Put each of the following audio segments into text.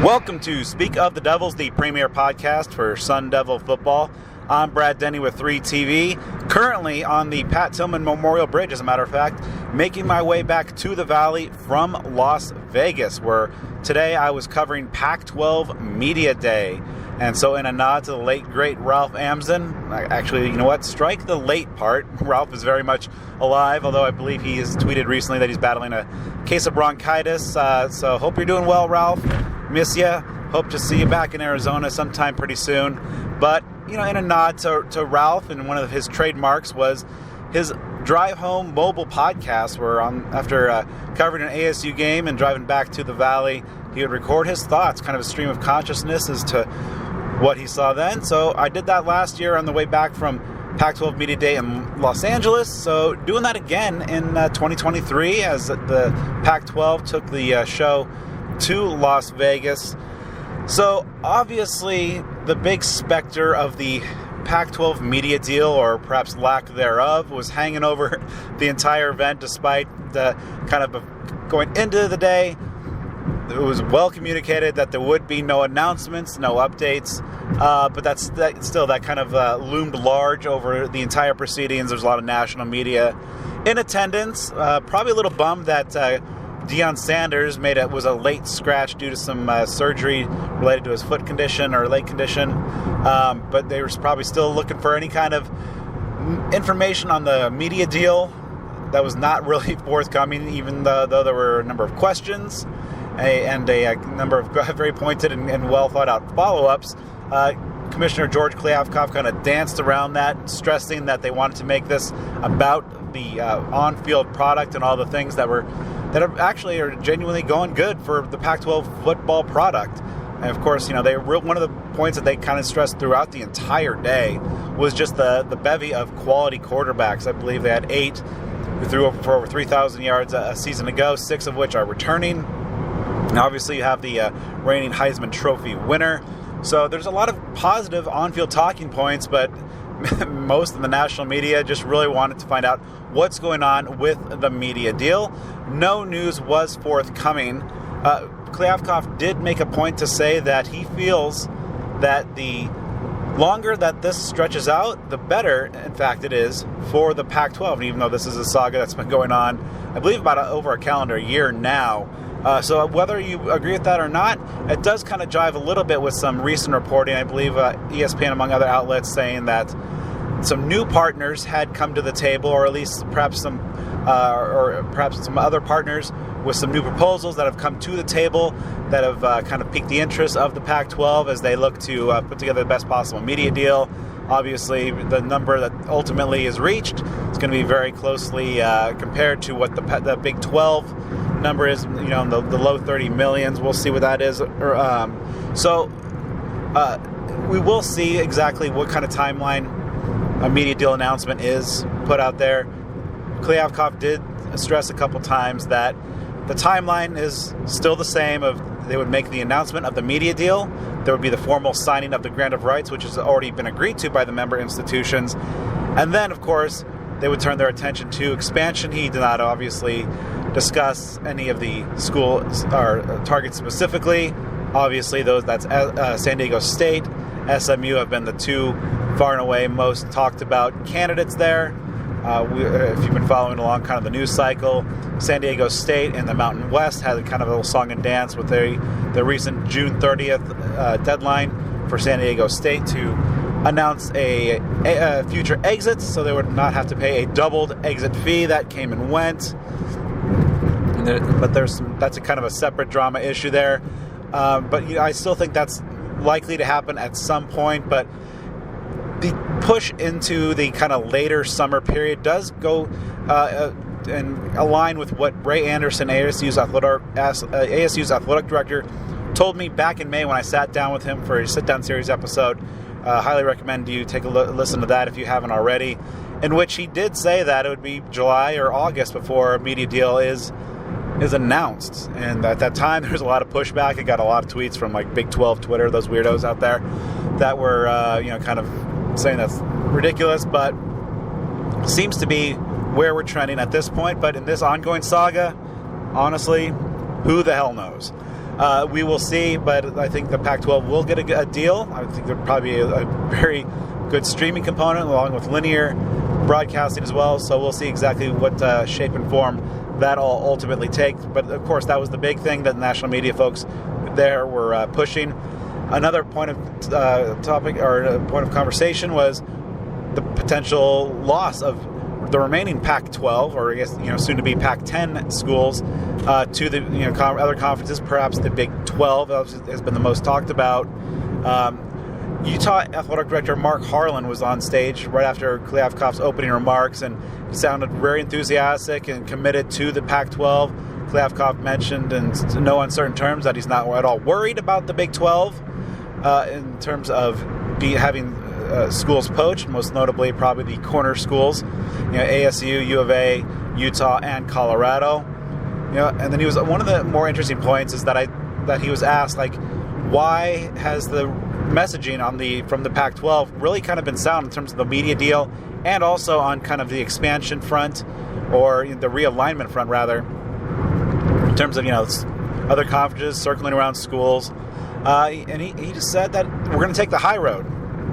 Welcome to Speak of the Devils, the premier podcast for Sun Devil football. I'm Brad Denny with 3TV, currently on the Pat Tillman Memorial Bridge, as a matter of fact, making my way back to the Valley from Las Vegas, where today I was covering Pac-12 Media Day. And so in a nod to the late, great Ralph Amsden, actually, you know what, strike the late part. Ralph is very much alive, although I believe he has tweeted recently that he's battling a case of bronchitis. So hope you're doing well, Ralph. Miss ya. Hope to see you back in Arizona sometime pretty soon. But, you know, in a nod to Ralph, and one of his trademarks was his drive home mobile podcast, where after covering an ASU game and driving back to the Valley, he would record his thoughts, kind of a stream of consciousness as to what he saw then. So I did that last year on the way back from Pac-12 Media Day in Los Angeles. So doing that again in 2023 as the Pac-12 took the show to Las Vegas. So obviously the big specter of the Pac-12 media deal, or perhaps lack thereof, was hanging over the entire event, despite the kind of going into the day. It was well communicated that there would be no announcements, no updates, but that kind of loomed large over the entire proceedings. There's a lot of national media in attendance. Probably a little bummed that Deion Sanders was a late scratch due to some surgery related to his foot condition or leg condition, but they were probably still looking for any kind of information on the media deal. That was not really forthcoming, even though there were a number of questions and a number of very pointed and well thought out follow-ups. Commissioner George Kliavkoff kind of danced around that, stressing that they wanted to make this about the on-field product and all the things that are genuinely going good for the Pac-12 football product. And of course, you know, one of the points that they kind of stressed throughout the entire day was just the bevy of quality quarterbacks. I believe they had 8 who threw for over 3,000 yards a season ago, 6 of which are returning. And obviously you have the reigning Heisman Trophy winner. So there's a lot of positive on-field talking points, but most of the national media just really wanted to find out what's going on with the media deal. No news was forthcoming. Kliavkoff did make a point to say that he feels that the longer that this stretches out, the better, in fact, it is for the Pac-12. And even though this is a saga that's been going on, I believe, about over a calendar year now. So whether you agree with that or not, it does kind of jive a little bit with some recent reporting. I believe ESPN, among other outlets, saying that some new partners had come to the table, or at least perhaps some other partners with some new proposals that have come to the table that have kind of piqued the interest of the Pac-12 as they look to put together the best possible media deal. Obviously, the number that ultimately is reached is going to be very closely compared to what the Big 12 number is, you know, in the low 30 millions. We'll see what that is. We will see exactly what kind of timeline a media deal announcement is put out there. Kliavkoff did stress a couple times that the timeline is still the same. They would make the announcement of the media deal. There would be the formal signing of the grant of rights, which has already been agreed to by the member institutions. And then, of course, they would turn their attention to expansion. He did not obviously discuss any of the schools or targets specifically. Obviously, that's San Diego State, SMU have been the two far and away most talked about candidates there. If you've been following along kind of the news cycle, San Diego State and the Mountain West had kind of a little song and dance with the recent June 30th deadline for San Diego State to announce a future exit, so they would not have to pay a doubled exit fee. That came and went. But that's a kind of a separate drama issue there. But you know, I still think that's likely to happen at some point. But the push into the kind of later summer period does go and align with what Ray Anderson, ASU's athletic director, told me back in May when I sat down with him for a sit-down series episode. Highly recommend you take a listen to that if you haven't already, in which he did say that it would be July or August before a media deal is announced. And at that time, there was a lot of pushback. I got a lot of tweets from like Big 12 Twitter, those weirdos out there, that were kind of saying that's ridiculous, but seems to be where we're trending at this point. But in this ongoing saga, honestly, who the hell knows? We will see, but I think the Pac-12 will get a deal. I think there'll probably be a very good streaming component along with linear broadcasting as well. So we'll see exactly what shape and form that'll ultimately take. But of course, that was the big thing that the national media folks there were pushing. Another point of topic or point of conversation was the potential loss of the remaining Pac-12, or I guess soon to be Pac-10 schools, to the other conferences. Perhaps the Big 12 has been the most talked about. Utah Athletic Director Mark Harlan was on stage right after Kliavkoff's opening remarks, and he sounded very enthusiastic and committed to the Pac-12. Kliavkoff mentioned in no uncertain terms that he's not at all worried about the Big 12 in terms of having schools poached, most notably probably the corner schools, ASU, U of A, Utah, and Colorado. And then he was one of the more interesting points is that he was asked, like, why has the messaging from the Pac-12 really kind of been sound in terms of the media deal and also on kind of the expansion front, or the realignment front rather, in terms of other conferences circling around schools, and he just said that we're going to take the high road.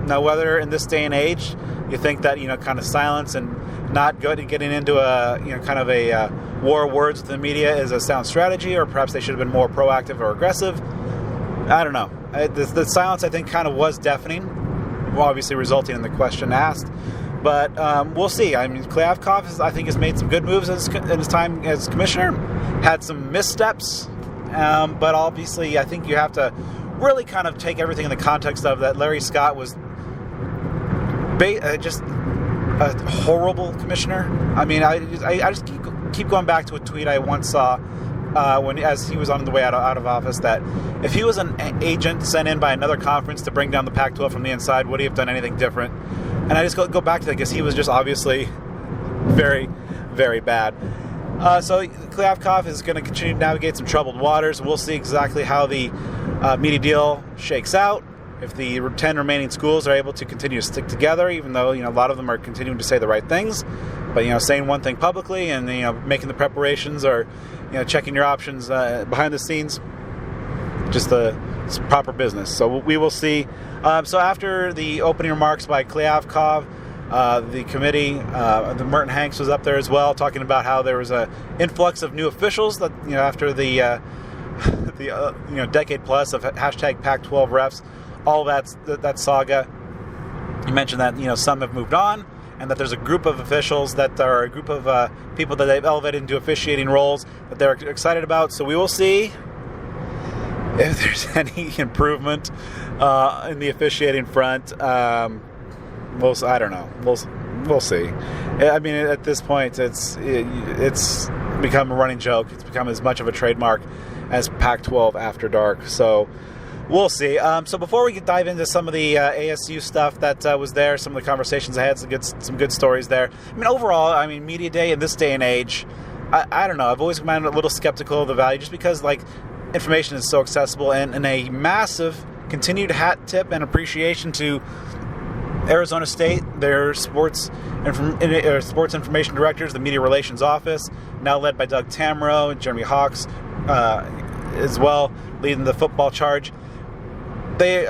Now, whether in this day and age you think that kind of silence and not getting into a kind of a war of words with the media is a sound strategy, or perhaps they should have been more proactive or aggressive, I don't know. The silence, I think, kind of was deafening, obviously resulting in the question asked. But we'll see. I mean, Kliavkoff, I think, has made some good moves in his time as commissioner. Had some missteps, but obviously, I think you have to really kind of take everything in the context of that. Larry Scott was just a horrible commissioner. I mean, I just keep going back to a tweet I once saw as he was on the way out of office, that if he was an agent sent in by another conference to bring down the Pac-12 from the inside, would he have done anything different? And I just go back to that because he was just obviously very, very bad. So Kliavkoff is going to continue to navigate some troubled waters. We'll see exactly how the media deal shakes out. If the 10 remaining schools are able to continue to stick together, even though a lot of them are continuing to say the right things, but saying one thing publicly and making the preparations or checking your options behind the scenes, just the proper business. So we will see. So after the opening remarks by Kliavkoff, the committee, the Merton Hanks was up there as well, talking about how there was a influx of new officials that after the decade plus of hashtag Pac-12 refs, all that saga. You mentioned that some have moved on, and that there's a group of officials that are a group of people that they've elevated into officiating roles that they're excited about. So we will see if there's any improvement in the officiating front. I don't know. We'll see. I mean, at this point, it's become a running joke. It's become as much of a trademark as Pac-12 After Dark. So we'll see. So before we dive into some of the ASU stuff that was there, some of the conversations I had, some good stories there. I mean, overall, Media Day in this day and age, I don't know. I've always been a little skeptical of the value just because, information is so accessible, and a massive continued hat tip and appreciation to Arizona State, their sports information directors, the media relations office, now led by Doug Tamro and Jeremy Hawks as well, leading the football charge. They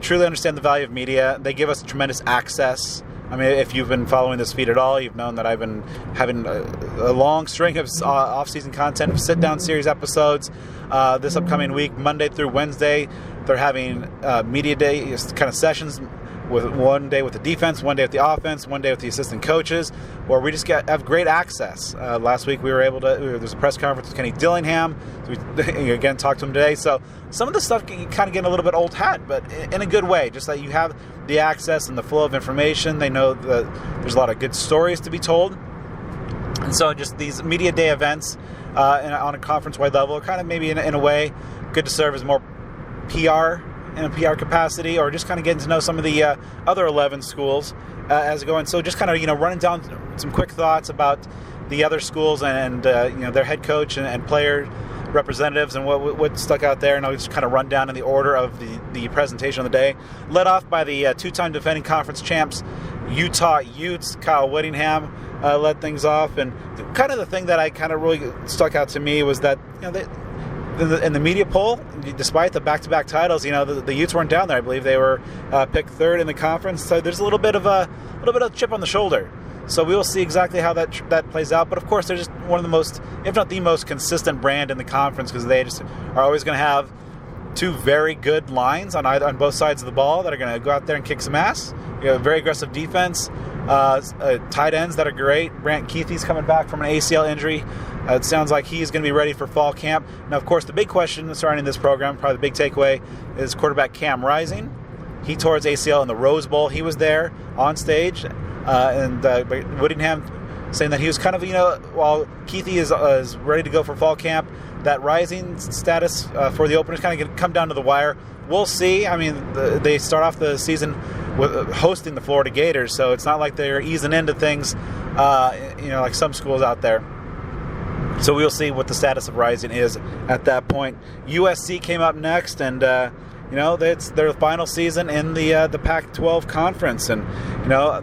truly understand the value of media. They give us tremendous access. I mean, if you've been following this feed at all, you've known that I've been having a long string of off-season content, sit-down series episodes. This upcoming week, Monday through Wednesday, they're having media day kind of sessions, with one day with the defense, one day with the offense, one day with the assistant coaches, where we just have great access. Last week we were able to, there's a press conference with Kenny Dillingham, so we again talked to him today. So some of the stuff can kind of get a little bit old hat, but in a good way, just that you have the access and the flow of information. They know that there's a lot of good stories to be told. And so just these media day events on a conference-wide level, kind of maybe in a way, good to serve as more PR in a PR capacity, or just kind of getting to know some of the other 11 schools as going. So just kind of running down some quick thoughts about the other schools and their head coach and player representatives and what stuck out there, and I'll just kind of run down in the order of the presentation of the day. Led off by the two-time defending conference champs Utah Utes. Kyle Whittingham led things off, and kind of the thing that I kind of really stuck out to me was that in the media poll, despite the back-to-back titles, the Utes weren't down there. I believe they were picked third in the conference. So there's a little bit of chip on the shoulder. So we will see exactly how that plays out. But of course, they're just one of the most, if not the most consistent brand in the conference, because they just are always going to have two very good lines on both sides of the ball that are going to go out there and kick some ass. You have very aggressive defense, tight ends that are great. Brant Keithy's coming back from an ACL injury. It sounds like he's going to be ready for fall camp. Now, of course, the big question surrounding this program, probably the big takeaway, is quarterback Cam Rising. He tore his ACL in the Rose Bowl. He was there on stage, and Whittingham saying that he was kind of, while Keithy is ready to go for fall camp, that Rising status for the opener is kind of going to come down to the wire. We'll see. I mean, they start off the season with hosting the Florida Gators, so it's not like they're easing into things, like some schools out there. So we'll see what the status of Rising is at that point. USC came up next, and it's their final season in the Pac-12 conference, and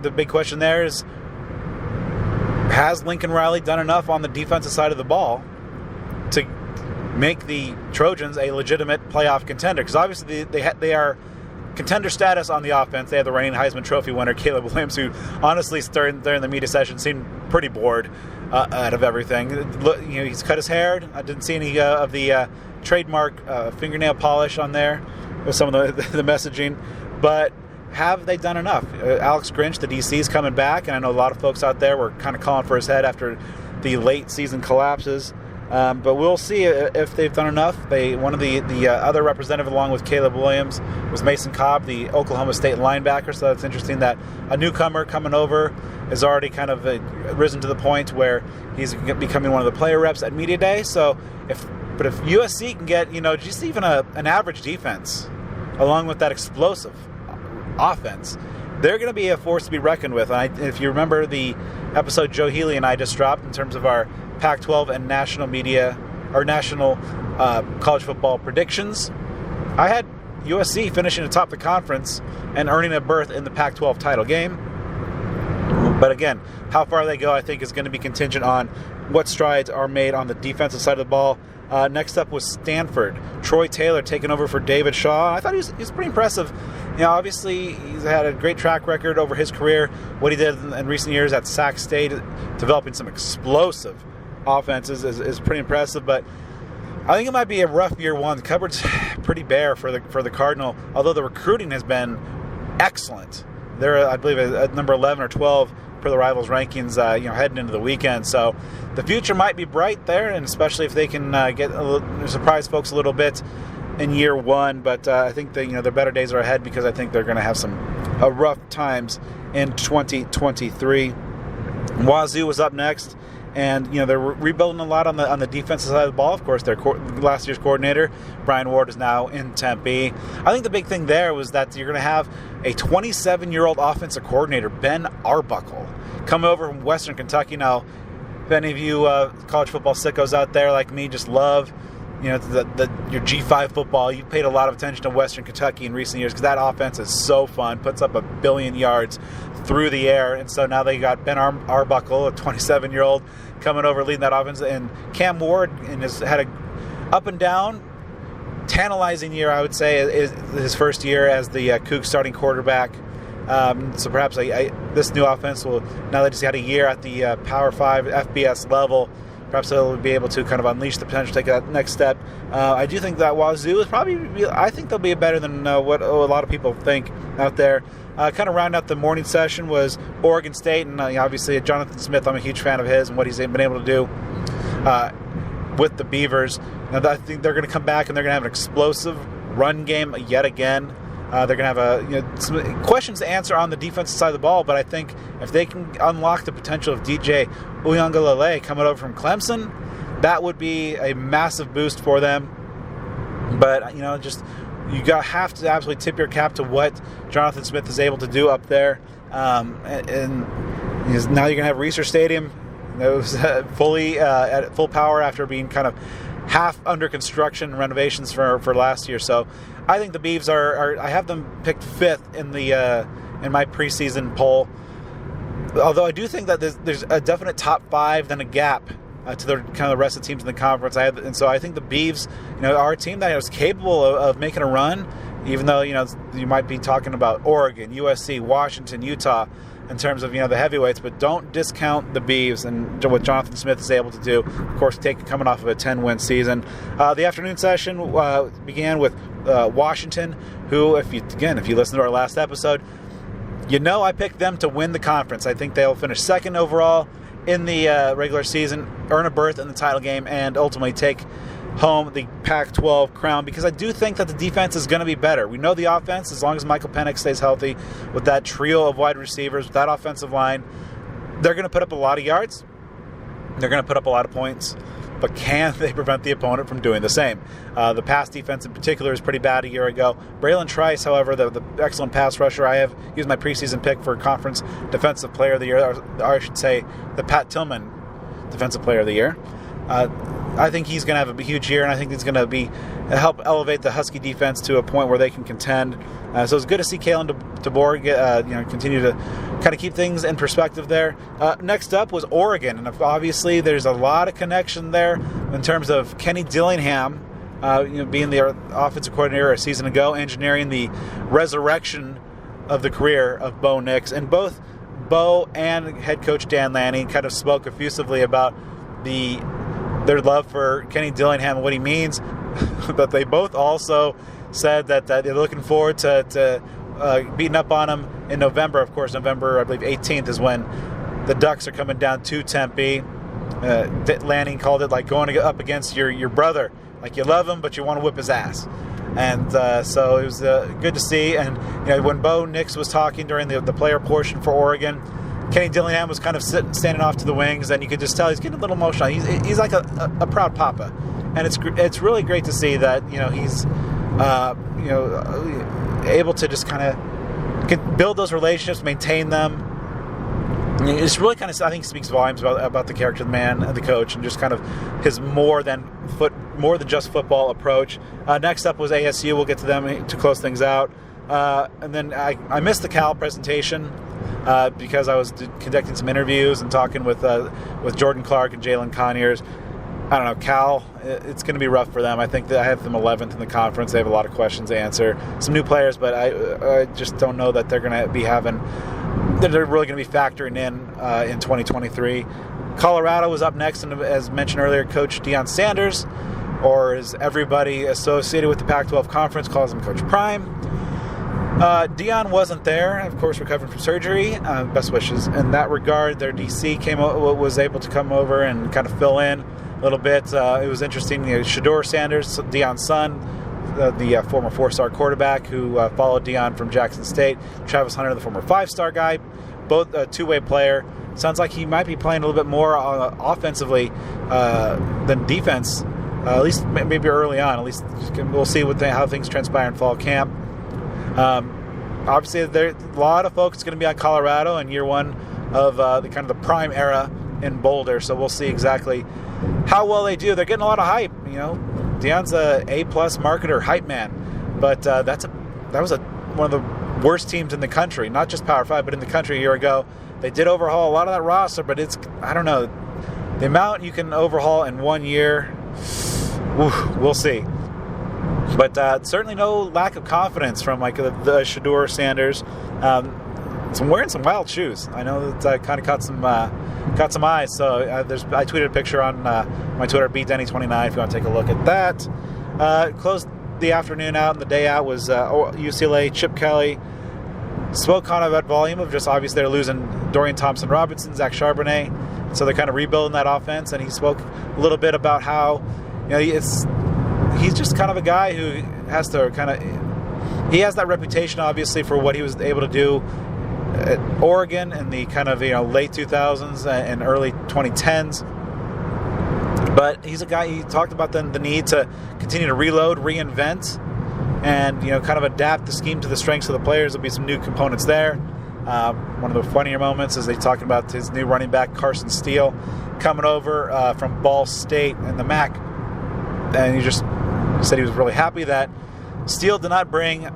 the big question there is, has Lincoln Riley done enough on the defensive side of the ball to make the Trojans a legitimate playoff contender? Because obviously they are contender status on the offense. They have the reigning Heisman Trophy winner Caleb Williams, who honestly during the media session seemed pretty bored out of everything. He's cut his hair. I didn't see any of the trademark fingernail polish on there with some of the messaging. But have they done enough? Alex Grinch, the DC, is coming back, and I know a lot of folks out there were kind of calling for his head after the late season collapses. But we'll see if they've done enough. One of the other representative along with Caleb Williams was Mason Cobb, the Oklahoma State linebacker. So it's interesting that a newcomer coming over is already kind of risen to the point where he's becoming one of the player reps at Media Day. So if USC can get just even an average defense along with that explosive offense, they're going to be a force to be reckoned with. And if you remember the episode Joe Healy and I just dropped in terms of our Pac-12 and national media or national college football predictions, I had USC finishing atop the conference and earning a berth in the Pac-12 title game. But again, how far they go, I think, is going to be contingent on what strides are made on the defensive side of the ball. Next up was Stanford. Troy Taylor taking over for David Shaw. I thought he was pretty impressive. Obviously, he's had a great track record over his career. What he did in recent years at Sac State, developing some explosive offenses, is pretty impressive. But I think it might be a rough year one. The cupboard's pretty bare for the Cardinal, although the recruiting has been excellent. They're, I believe, at number 11 or 12 per the Rivals rankings, heading into the weekend. So the future might be bright there, and especially if they can surprise folks a little bit in year one. But I think their better days are ahead, because I think they're going to have some rough times in 2023. Wazoo was up next, and they're rebuilding a lot on the defensive side of the ball. Of course, their last year's coordinator Brian Ward is now in Tempe. I think the big thing there was that you're going to have a 27-year-old offensive coordinator, Ben Arbuckle, coming over from Western Kentucky. Now, if any of you college football sickos out there like me just love your G5 football, you've paid a lot of attention to Western Kentucky in recent years, because that offense is so fun, puts up 1 billion yards through the air. And so now they got Ben Arbuckle, a 27-year-old, coming over leading that offense. And Cam Ward has had a up and down, tantalizing year, I would say, is his first year as the Cougs starting quarterback. So perhaps this new offense will, now that he's had a year at the Power 5 FBS level, perhaps they'll be able to kind of unleash the potential to take that next step. I do think that Wazoo is I think they'll be better than what a lot of people think out there. Kind of round out the morning session was Oregon State, and obviously Jonathan Smith, I'm a huge fan of his and what he's been able to do with the Beavers. Now, I think they're going to come back and they're going to have an explosive run game yet again. They're going to have some questions to answer on the defensive side of the ball, but I think if they can unlock the potential of DJ Uiagalelei coming over from Clemson, that would be a massive boost for them. But you have to absolutely tip your cap to what Jonathan Smith is able to do up there. And now you're going to have Reser Stadium. It was fully at full power after being kind of half under construction renovations for last year. So I think the Beavs are I have them picked 5th in my preseason poll. Although I do think that there's a definite top 5, then a gap to the kind of the rest of the teams in the conference. And so I think the Beavs, are a team that is capable of making a run, even though, you might be talking about Oregon, USC, Washington, Utah in terms of, the heavyweights, but don't discount the Beavs and what Jonathan Smith is able to do. Of course, coming off of a 10-win season. The afternoon session began with Washington, who, if you listen to our last episode, I picked them to win the conference. I think they'll finish second overall in the regular season, earn a berth in the title game, and ultimately take home the Pac-12 crown, because I do think that the defense is going to be better. We know the offense, as long as Michael Penix stays healthy, with that trio of wide receivers, with that offensive line, they're going to put up a lot of yards. They're going to put up a lot of points. But can they prevent the opponent from doing the same? The pass defense in particular is pretty bad a year ago. Braylon Trice, however, the excellent pass rusher, I have used my preseason pick for Conference Defensive Player of the Year, or I should say the Pat Tillman Defensive Player of the Year. I think he's going to have a huge year, and I think he's going to help elevate the Husky defense to a point where they can contend. So it's good to see Kalen DeBoer continue to kind of keep things in perspective there. Next up was Oregon, and obviously there's a lot of connection there in terms of Kenny Dillingham, being the offensive coordinator a season ago, engineering the resurrection of the career of Bo Nix, and both Bo and head coach Dan Lanning kind of spoke effusively about their love for Kenny Dillingham and what he means, but they both also said that they're looking forward to beating up on him in November. Of course, November, I believe, 18th is when the Ducks are coming down to Tempe. Lanning called it like going up against your brother. Like, you love him, but you want to whip his ass. And so it was good to see. And when Bo Nix was talking during the player portion for Oregon, Kenny Dillingham was kind of standing off to the wings, and you could just tell he's getting a little emotional. He's like a proud papa, and it's really great to see that he's able to just kind of build those relationships, maintain them. It's really kind of, I think, speaks volumes about the character of the man and the coach, and just kind of his more than just football approach. Next up was ASU. We'll get to them to close things out, and then I missed the Cal presentation. Because I was conducting some interviews and talking with Jordan Clark and Jalin Conyers. I don't know, Cal, it's going to be rough for them. I think that I have them 11th in the conference. They have a lot of questions to answer. Some new players, but I just don't know that they're going to be they're really going to be factoring in 2023. Colorado was up next, and as mentioned earlier, Coach Deion Sanders, or as everybody associated with the Pac-12 conference calls him, Coach Prime. Deion wasn't there, of course, recovering from surgery. Best wishes in that regard. Their DC was able to come over and kind of fill in a little bit. It was interesting. Shedeur Sanders, Deion's son, the former 4-star quarterback who followed Deion from Jackson State. Travis Hunter, the former 5-star guy, both a two-way player. Sounds like he might be playing a little bit more offensively than defense, at least maybe early on. At least we'll see how things transpire in fall camp. Obviously, a lot of focus is going to be on Colorado in year one of the kind of the prime era in Boulder. So we'll see exactly how well they do. They're getting a lot of hype. Deion's a A+ marketer, hype man, but that was one of the worst teams in the country, not just Power 5, but in the country a year ago. They did overhaul a lot of that roster, but I don't know, the amount you can overhaul in 1 year. We'll see. But certainly no lack of confidence from the Shedeur Sanders. Wearing some wild shoes. I know that kind of caught some eyes. So I tweeted a picture on my Twitter, BDenny29, if you want to take a look at that. Closed the afternoon out, and the day out was UCLA. Chip Kelly spoke kind of at volume of just obviously they're losing Dorian Thompson-Robinson, Zach Charbonnet, so they're kind of rebuilding that offense. And he spoke a little bit about how he's just kind of a guy who has to he has that reputation, obviously, for what he was able to do at Oregon in the kind of late 2000s and early 2010s. But he's a guy, he talked about the need to continue to reload, reinvent, and kind of adapt the scheme to the strengths of the players. There'll be some new components there. One of the funnier moments is they talking about his new running back, Carson Steele, coming over from Ball State in the MAC. And he just said he was really happy that Steele did not bring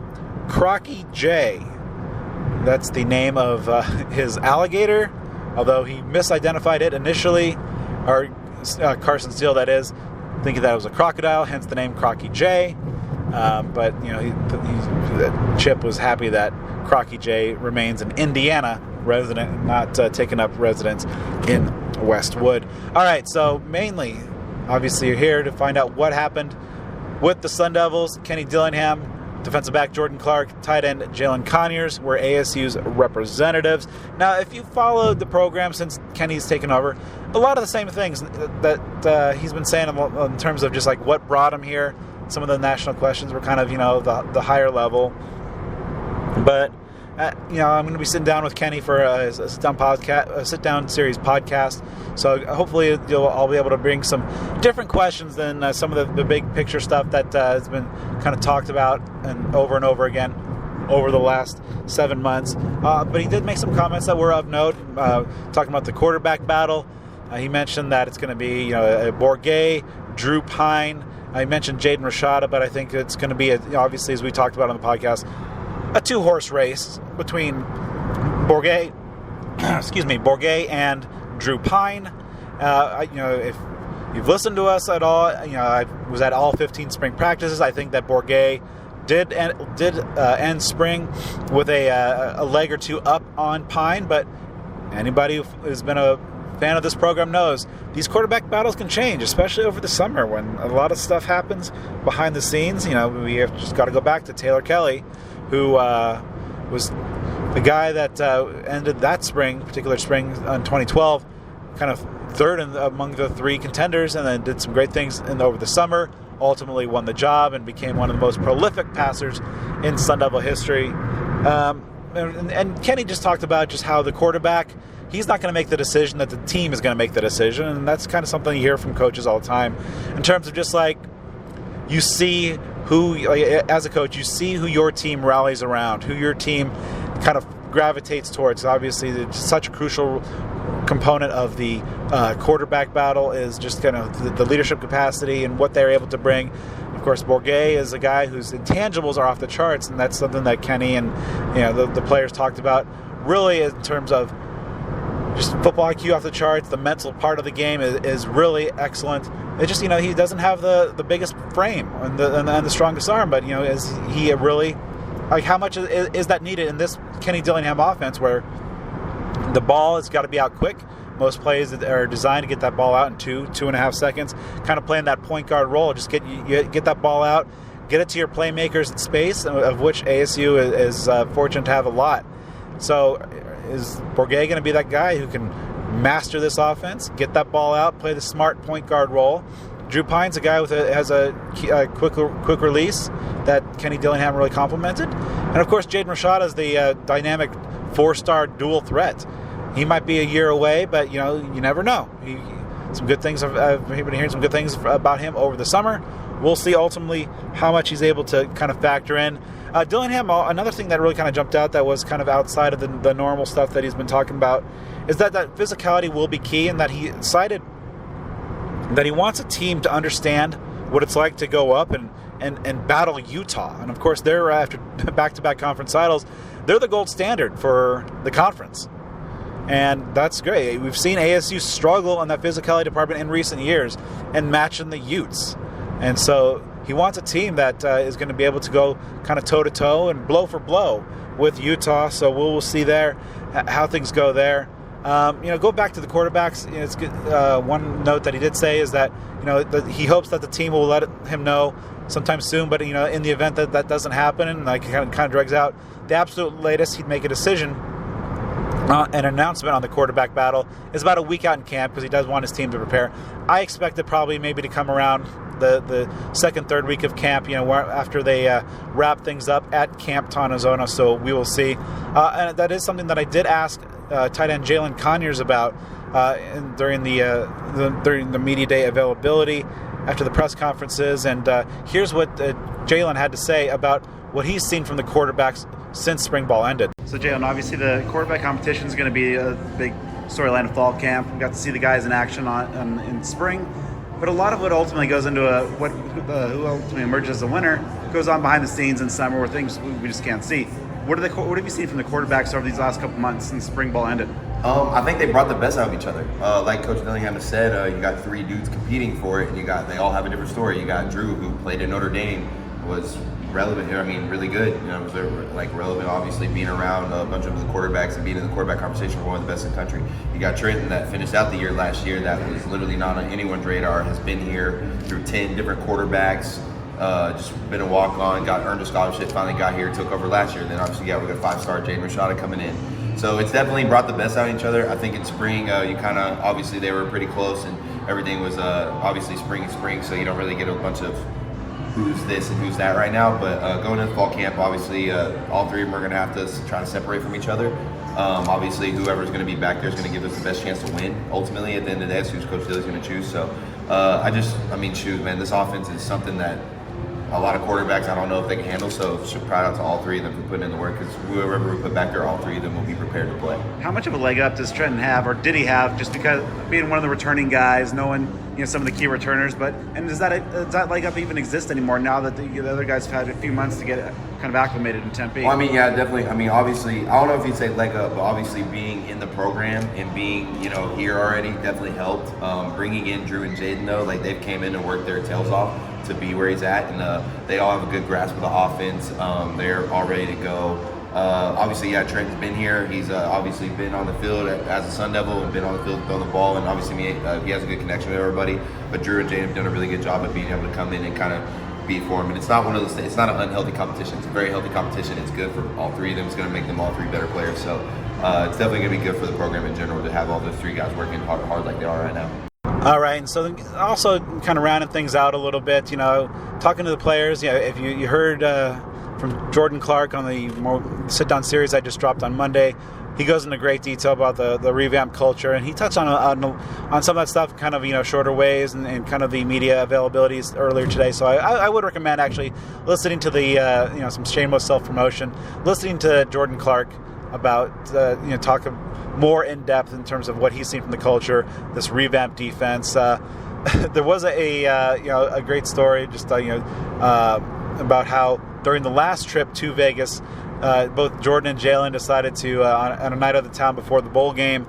Crocky J. That's the name of his alligator, although he misidentified it initially, or Carson Steele, that is, thinking that it was a crocodile, hence the name Crocky J. But Chip was happy that Crocky J remains an Indiana resident, not taking up residence in Westwood. All right, so mainly, obviously, you're here to find out what happened with the Sun Devils. Kenny Dillingham, defensive back Jordan Clark, tight end Jalin Conyers were ASU's representatives. Now, if you followed the program since Kenny's taken over, a lot of the same things that he's been saying in terms of just like what brought him here. Some of the national questions were kind of, the higher level. But, I'm going to be sitting down with Kenny for a sit-down series podcast. So hopefully I'll be able to bring some different questions than some of the big picture stuff that has been kind of talked about and over again over the last 7 months. But he did make some comments that were of note, talking about the quarterback battle. He mentioned that it's going to be, Bourguet, Drew Pine. I mentioned Jaden Rashada, but I think it's going to be, obviously, as we talked about on the podcast, a two-horse race between Bourguet and Drew Pine. If you've listened to us at all, I was at all 15 spring practices. I think that Bourguet did end spring with a leg or two up on Pine, but anybody who has been a fan of this program knows these quarterback battles can change, especially over the summer when a lot of stuff happens behind the scenes. We have just got to go back to Taylor Kelly, who was the guy that ended that particular spring in 2012, kind of third among the three contenders, and then did some great things over the summer, ultimately won the job and became one of the most prolific passers in Sun Devil history. And Kenny just talked about just how the quarterback, he's not going to make the decision, that the team is going to make the decision. And that's kind of something you hear from coaches all the time in terms of just like you see who, as a coach, you see who your team rallies around, who your team kind of gravitates towards. Obviously, it's such a crucial component of the quarterback battle is just kind of the leadership capacity and what they're able to bring. Of course, Bourguet is a guy whose intangibles are off the charts, and that's something that Kenny and the players talked about really in terms of just football IQ off the charts. The mental part of the game is really excellent. It just, he doesn't have the biggest frame and the strongest arm, but, is he really, like, how much is that needed in this Kenny Dillingham offense where the ball has got to be out quick? Most plays that are designed to get that ball out in 2.5 seconds, kind of playing that point guard role. Just get that ball out, get it to your playmakers in space, of which ASU is fortunate to have a lot. So is Bourguet going to be that guy who can master this offense, get that ball out, play the smart point guard role? Drew Pine's a guy has a quick release that Kenny Dillingham really complimented. And, of course, Jaden Rashada is the dynamic 4-star dual threat. He might be a year away, but, you never know. Some good things. I've been hearing some good things about him over the summer. We'll see ultimately how much he's able to kind of factor in. Dillingham, another thing that really kind of jumped out that was kind of outside of the normal stuff that he's been talking about is that physicality will be key, and that he cited that he wants a team to understand what it's like to go up and battle Utah. And, of course, they're after back-to-back conference titles, they're the gold standard for the conference. And that's great. We've seen ASU struggle in that physicality department in recent years and matching the Utes. And so he wants a team that is going to be able to go kind of toe-to-toe and blow for blow with Utah. So we'll see there how things go there. Go back to the quarterbacks. It's good. One note that he did say is that he hopes that the team will let him know sometime soon. But in the event that doesn't happen and like kind of drags out, the absolute latest he'd make a decision, an announcement on the quarterback battle is about a week out in camp because he does want his team to prepare. I expect it probably maybe to come around the second, third week of camp, after they wrap things up at Camp Tonazona. So we will see. And that is something that I did ask tight end Jalin Conyers about during the media day availability after the press conferences. And here's what Jalin had to say about what he's seen from the quarterbacks since spring ball ended. So Jalin, obviously the quarterback competition is going to be a big storyline of fall camp. We got to see the guys in action in spring. But a lot of what ultimately goes into who ultimately emerges as a winner goes on behind the scenes in summer where things we just can't see. What have you seen from the quarterbacks over these last couple months since spring ball ended? I think they brought the best out of each other. Like Coach Dillingham has said, you got 3 dudes competing for it, and they all have a different story. You got Drew, who played at Notre Dame, was relevant. I mean, really good. Was like relevant, obviously, being around a bunch of the quarterbacks and being in the quarterback conversation for one of the best in the country. You got Trenton, that finished out the year last year, that was literally not on anyone's radar, has been here through 10 different quarterbacks. Just been a walk-on, earned a scholarship, finally got here, took over last year. And then obviously, we got 5-star Jaden Rashada coming in. So it's definitely brought the best out of each other. I think in spring, you kind of, obviously they were pretty close and everything was obviously spring, so you don't really get a bunch of who's this and who's that right now. But going into fall camp, obviously all 3 of them are going to have to try to separate from each other. Obviously, whoever's going to be back there is going to give us the best chance to win. Ultimately, at the end of the day, that's who Coach Dilly's going to choose. So shoot, man, this offense is something that a lot of quarterbacks, I don't know if they can handle, so should proud out to all 3 of them for putting in the work, because whoever we put back there, all 3 of them will be prepared to play. How much of a leg up does Trenton have, or did he have, just because being one of the returning guys, knowing some of the key returners? Does that leg up even exist anymore now that the other guys have had a few months to get kind of acclimated in Tempe? Well, yeah, definitely. Obviously, I don't know if you'd say leg up, but obviously being in the program and being here already definitely helped. Bringing in Drew and Jaden, though, like they've came in and worked their tails off to be where he's at, and they all have a good grasp of the offense. They're all ready to go. Obviously, Trent's been here. He's obviously been on the field as a Sun Devil and been on the field throwing the ball, and obviously he has a good connection with everybody. But Drew and Jaden have done a really good job of being able to come in and kind of be for him. And it's not one of those things. It's not an unhealthy competition. It's a very healthy competition. It's good for all 3 of them. It's going to make them all 3 better players. So it's definitely going to be good for the program in general to have all those 3 guys working hard like they are right now. All right, and so also kind of rounding things out a little bit, talking to the players, if you heard from Jordan Clark on the sit-down series I just dropped on Monday, he goes into great detail about the revamped culture, and he touched on some of that stuff, kind of, shorter ways and kind of the media availabilities earlier today. So I would recommend actually listening to the, some shameless self-promotion, listening to Jordan Clark about, talk more in depth in terms of what he's seen from the culture, this revamped defense. There was a great story just about how during the last trip to Vegas, both Jordan and Jalin decided to on a night of the town before the bowl game,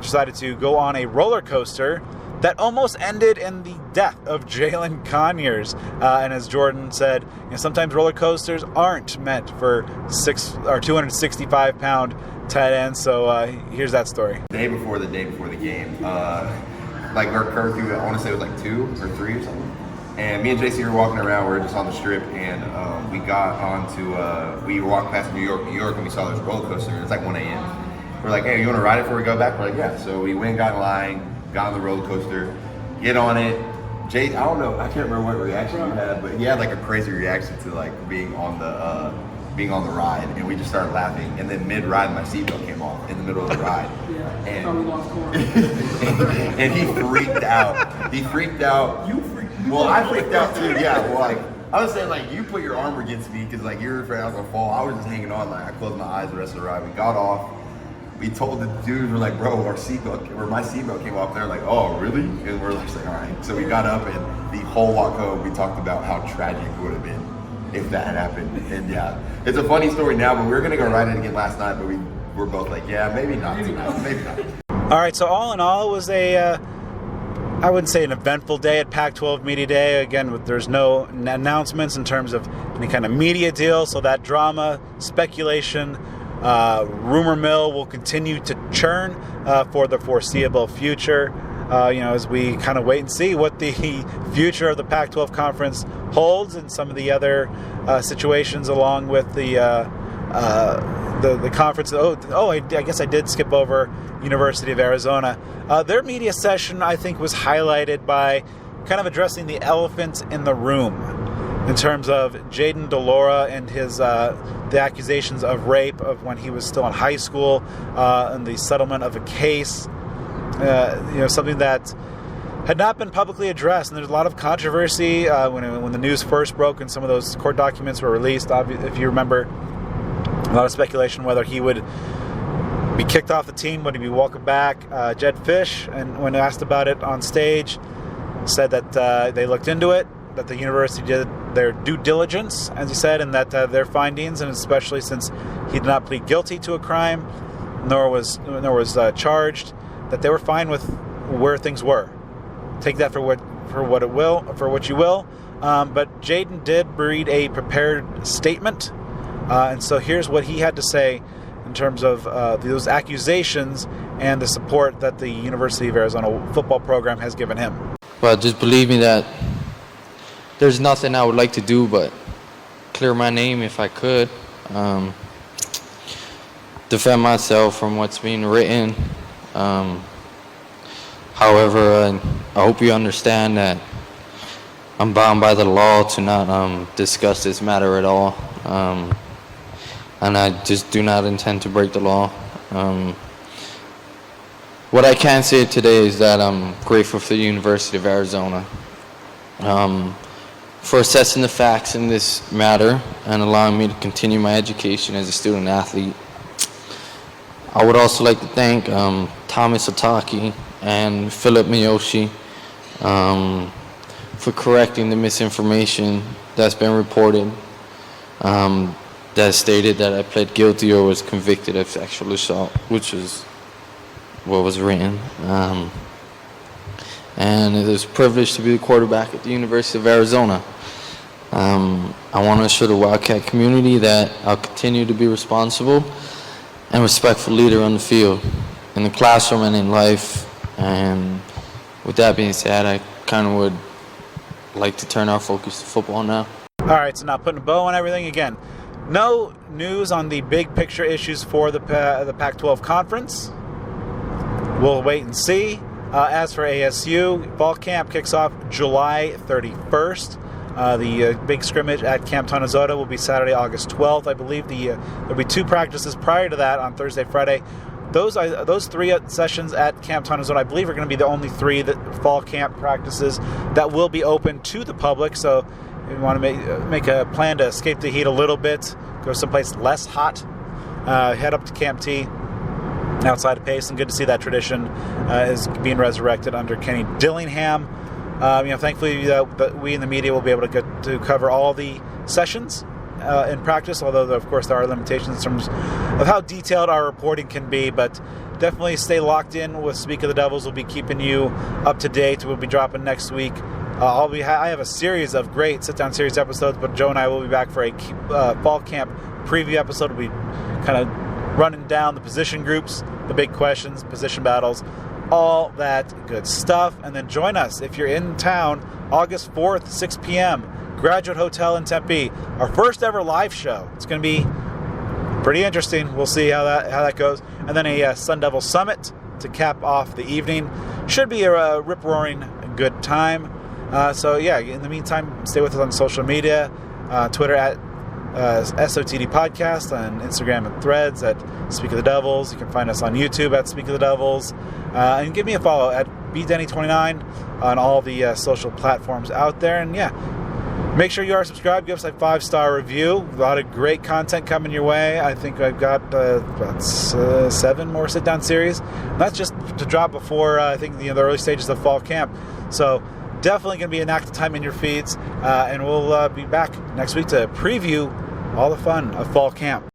decided to go on a roller coaster that almost ended in the death of Jalin Conyers. And as Jordan said, sometimes roller coasters aren't meant for 265-pound tight ends. So here's that story. The day before the game, like our curfew, I want to say it was like 2 or 3 or something. And me and JC were walking around. We were just on the strip, and we got onto. We were walking past New York, and we saw this roller coaster. It's like 1 a.m. We're like, "Hey, you want to ride it before we go back?" We're like, "Yeah." So we went, got in line, got on the roller coaster, get on it. Jay, I don't know, I can't remember what reaction you had, but he had like a crazy reaction to like being on the ride, and we just started laughing. And then mid-ride, my seatbelt came off in the middle of the ride, and he freaked out. You freaked out. Well, I freaked out too. Yeah. Well, like I was saying, like you put your arm against me because like you were afraid I was gonna fall. I was just hanging on. Like I closed my eyes the rest of the ride. We got off. We told the dudes, we're like, bro, my seatbelt came off. They're like, oh, really? And we're like, all right. So we got up, and the whole walk home, we talked about how tragic it would have been if that had happened. And yeah, it's a funny story now, but we were gonna go ride it again last night, but we were both like, yeah, maybe not tonight, maybe not. All right. So all in all, it was I wouldn't say an eventful day at Pac-12 Media Day. Again, there's no announcements in terms of any kind of media deal, so that drama, speculation, rumor mill will continue to churn for the foreseeable future. As we kind of wait and see what the future of the Pac-12 conference holds, and some of the other situations along with the conference. I guess I did skip over University of Arizona. Their media session, I think, was highlighted by kind of addressing the elephant in the room in terms of Jaden DeLaura and his the accusations of rape of when he was still in high school, and the settlement of a case. Something that had not been publicly addressed, and there's a lot of controversy when the news first broke and some of those court documents were released. If you remember, a lot of speculation whether he would be kicked off the team, would he be welcomed back. Jed Fish, and when asked about it on stage, said that they looked into it, that the university did their due diligence, as he said, and that their findings, and especially since he did not plead guilty to a crime, nor was charged. That they were fine with where things were. Take that for what you will. But Jaden did read a prepared statement, and so here's what he had to say in terms of those accusations and the support that the University of Arizona football program has given him. Well, just believe me that there's nothing I would like to do but clear my name if I could, defend myself from what's being written. However, I hope you understand that I'm bound by the law to not discuss this matter at all, and I just do not intend to break the law. What I can say today is that I'm grateful for the University of Arizona for assessing the facts in this matter and allowing me to continue my education as a student athlete. I would also like to thank Thomas Otaki and Philip Miyoshi for correcting the misinformation that's been reported that stated that I pled guilty or was convicted of sexual assault, which is what was written. And it is a privilege to be the quarterback at the University of Arizona. I want to assure the Wildcat community that I'll continue to be responsible and respectful leader on the field, in the classroom and in life. And with that being said, I kind of would like to turn our focus to football now. All right, so now putting a bow on everything again. No news on the big picture issues for the Pac-12 conference. We'll wait and see. As for ASU, fall camp kicks off July 31st. The big scrimmage at Camp Tonazota will be Saturday, August 12th. I believe there'll be 2 practices prior to that on Thursday, Friday. Those 3 sessions at Camp Tonazota, I believe, are going to be the only 3 fall camp practices that will be open to the public. So if you want to make a plan to escape the heat a little bit, go someplace less hot, head up to Camp T outside of Pace, and good to see that tradition is being resurrected under Kenny Dillingham. Thankfully, we in the media will be able to get to cover all the sessions in practice, although, of course, there are limitations in terms of how detailed our reporting can be, but definitely stay locked in with Speak of the Devils. We'll be keeping you up to date. We'll be dropping next week. I have a series of great sit-down series episodes, but Joe and I will be back for a fall camp preview episode. We'll be kind of running down the position groups, the big questions, position battles, all that good stuff. And then join us if you're in town August 4th, 6 p.m., Graduate Hotel in Tempe, our first ever live show. It's going to be pretty interesting. We'll see how that goes. And then a Sun Devil Summit to cap off the evening. Should be a rip-roaring good time. In the meantime, stay with us on social media, Twitter at SOTD Podcast, on Instagram and Threads at Speak of the Devils. You can find us on YouTube at Speak of the Devils. And give me a follow at BDenny29 on all the social platforms out there. And make sure you are subscribed. Give us a 5-star review. A lot of great content coming your way. I think I've got about 7 more sit-down series. And that's just to drop before the early stages of fall camp. So definitely going to be an active time in your feeds. And we'll be back next week to preview all the fun of fall camp.